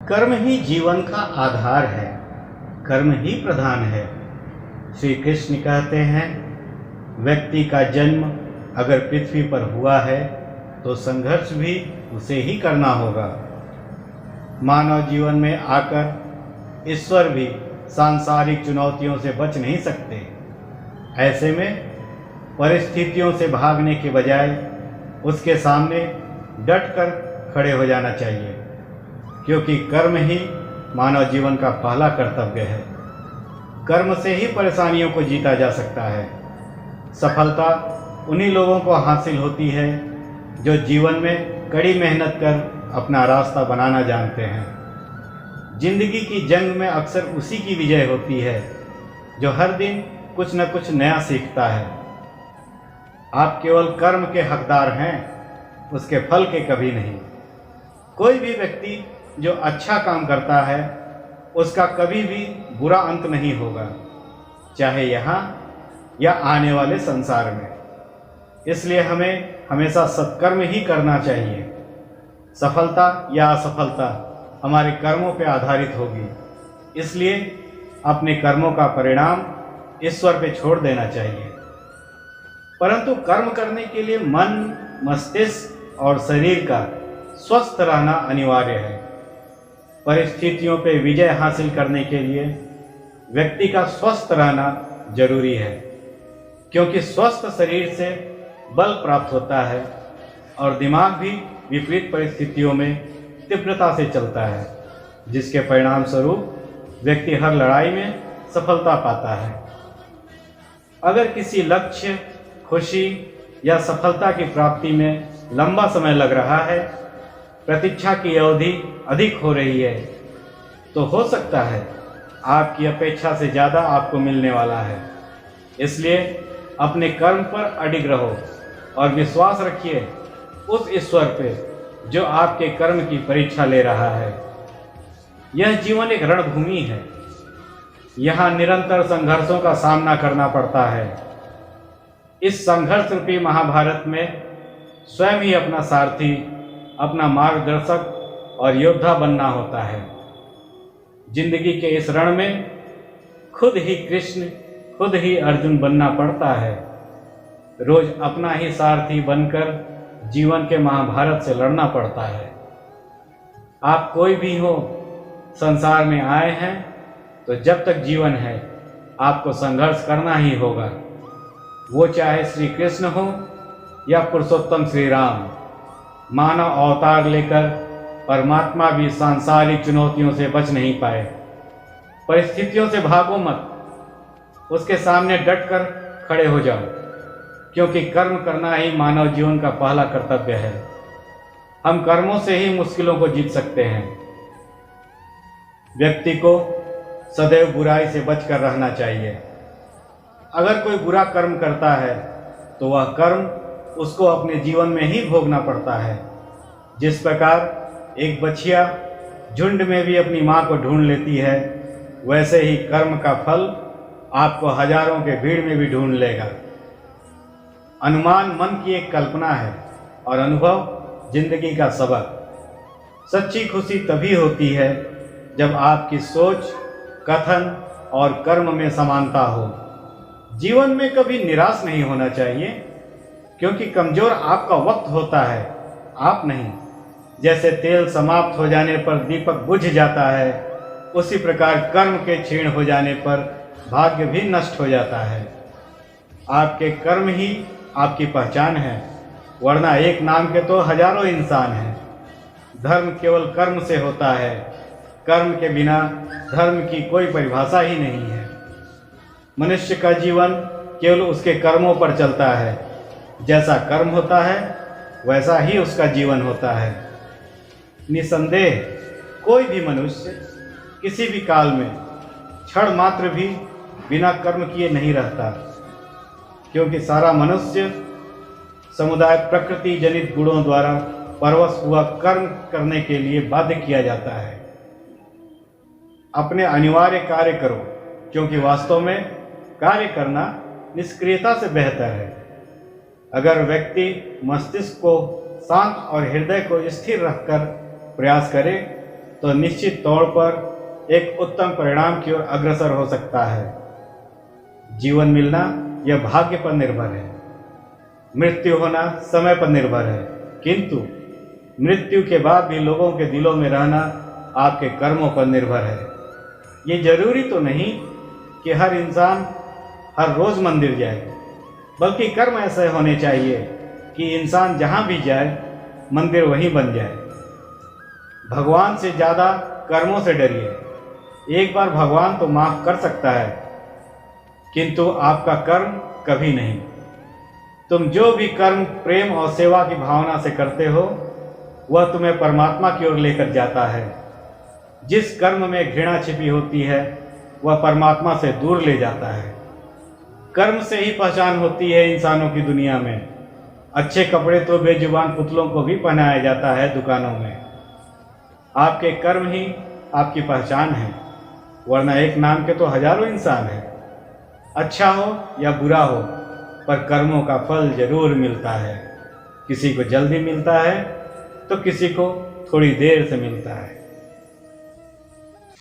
कर्म ही जीवन का आधार है, कर्म ही प्रधान है। श्री कृष्ण कहते हैं, व्यक्ति का जन्म अगर पृथ्वी पर हुआ है तो संघर्ष भी उसे ही करना होगा। मानव जीवन में आकर ईश्वर भी सांसारिक चुनौतियों से बच नहीं सकते। ऐसे में परिस्थितियों से भागने के बजाय उसके सामने डटकर खड़े हो जाना चाहिए, क्योंकि कर्म ही मानव जीवन का पहला कर्तव्य है। कर्म से ही परेशानियों को जीता जा सकता है। सफलता उन्हीं लोगों को हासिल होती है जो जीवन में कड़ी मेहनत कर अपना रास्ता बनाना जानते हैं। जिंदगी की जंग में अक्सर उसी की विजय होती है जो हर दिन कुछ न कुछ नया सीखता है। आप केवल कर्म के हकदार हैं, उसके फल के कभी नहीं। कोई भी व्यक्ति जो अच्छा काम करता है उसका कभी भी बुरा अंत नहीं होगा, चाहे यहाँ या आने वाले संसार में। इसलिए हमें हमेशा सत्कर्म ही करना चाहिए। सफलता या असफलता हमारे कर्मों पर आधारित होगी, इसलिए अपने कर्मों का परिणाम ईश्वर पे छोड़ देना चाहिए। परंतु कर्म करने के लिए मन, मस्तिष्क और शरीर का स्वस्थ रहना अनिवार्य है। परिस्थितियों पे विजय हासिल करने के लिए व्यक्ति का स्वस्थ रहना जरूरी है, क्योंकि स्वस्थ शरीर से बल प्राप्त होता है और दिमाग भी विपरीत परिस्थितियों में तीव्रता से चलता है, जिसके परिणाम स्वरूप व्यक्ति हर लड़ाई में सफलता पाता है। अगर किसी लक्ष्य, खुशी या सफलता की प्राप्ति में लंबा समय लग रहा है, प्रतीक्षा की अवधि अधिक हो रही है, तो हो सकता है आपकी अपेक्षा से ज़्यादा आपको मिलने वाला है। इसलिए अपने कर्म पर अडिग रहो और विश्वास रखिए उस ईश्वर पे जो आपके कर्म की परीक्षा ले रहा है। यह जीवन एक रणभूमि है। यहाँ निरंतर संघर्षों का सामना करना पड़ता है। इस संघर्ष रूपी महाभारत में स्वयं ही अपना सारथी, अपना मार्गदर्शक और योद्धा बनना होता है। जिंदगी के इस रण में खुद ही कृष्ण, खुद ही अर्जुन बनना पड़ता है। रोज अपना ही सारथी बनकर जीवन के महाभारत से लड़ना पड़ता है। आप कोई भी हो, संसार में आए हैं तो जब तक जीवन है आपको संघर्ष करना ही होगा। वो चाहे श्री कृष्ण हो या पुरुषोत्तम श्री राम। मानव अवतार लेकर परमात्मा भी सांसारिक चुनौतियों से बच नहीं पाए। परिस्थितियों से भागो मत, उसके सामने डटकर खड़े हो जाओ, क्योंकि कर्म करना ही मानव जीवन का पहला कर्तव्य है। हम कर्मों से ही मुश्किलों को जीत सकते हैं। व्यक्ति को सदैव बुराई से बचकर रहना चाहिए। अगर कोई बुरा कर्म करता है तो वह कर्म उसको अपने जीवन में ही भोगना पड़ता है। जिस प्रकार एक बछिया झुंड में भी अपनी मां को ढूंढ लेती है, वैसे ही कर्म का फल आपको हजारों के भीड़ में भी ढूंढ लेगा। अनुमान मन की एक कल्पना है और अनुभव जिंदगी का सबक। सच्ची खुशी तभी होती है जब आपकी सोच, कथन और कर्म में समानता हो। जीवन में कभी निराश नहीं होना चाहिए, क्योंकि कमजोर आपका वक्त होता है, आप नहीं। जैसे तेल समाप्त हो जाने पर दीपक बुझ जाता है, उसी प्रकार कर्म के क्षीण हो जाने पर भाग्य भी नष्ट हो जाता है। आपके कर्म ही आपकी पहचान है, वरना एक नाम के तो हजारों इंसान हैं। धर्म केवल कर्म से होता है, कर्म के बिना धर्म की कोई परिभाषा ही नहीं है। मनुष्य का जीवन केवल उसके कर्मों पर चलता है। जैसा कर्म होता है वैसा ही उसका जीवन होता है। निसंदेह कोई भी मनुष्य किसी भी काल में क्षण मात्र भी बिना कर्म किए नहीं रहता, क्योंकि सारा मनुष्य समुदाय प्रकृति जनित गुणों द्वारा परवश हुआ कर्म करने के लिए बाध्य किया जाता है। अपने अनिवार्य कार्य करो, क्योंकि वास्तव में कार्य करना निष्क्रियता से बेहतर है। अगर व्यक्ति मस्तिष्क को शांत और हृदय को स्थिर रखकर प्रयास करे तो निश्चित तौर पर एक उत्तम परिणाम की ओर अग्रसर हो सकता है। जीवन मिलना यह भाग्य पर निर्भर है, मृत्यु होना समय पर निर्भर है, किंतु मृत्यु के बाद भी लोगों के दिलों में रहना आपके कर्मों पर निर्भर है। ये जरूरी तो नहीं कि हर इंसान हर रोज़ मंदिर जाए, बल्कि कर्म ऐसे होने चाहिए कि इंसान जहाँ भी जाए मंदिर वहीं बन जाए। भगवान से ज़्यादा कर्मों से डरिए। एक बार भगवान तो माफ़ कर सकता है, किंतु आपका कर्म कभी नहीं। तुम जो भी कर्म प्रेम और सेवा की भावना से करते हो वह तुम्हें परमात्मा की ओर लेकर जाता है। जिस कर्म में घृणा छिपी होती है वह परमात्मा से दूर ले जाता है। कर्म से ही पहचान होती है इंसानों की दुनिया में। अच्छे कपड़े तो बेजुबान पुतलों को भी पहनाया जाता है दुकानों में। आपके कर्म ही आपकी पहचान है, वरना एक नाम के तो हजारों इंसान हैं। अच्छा हो या बुरा हो, पर कर्मों का फल जरूर मिलता है। किसी को जल्दी मिलता है तो किसी को थोड़ी देर से मिलता है।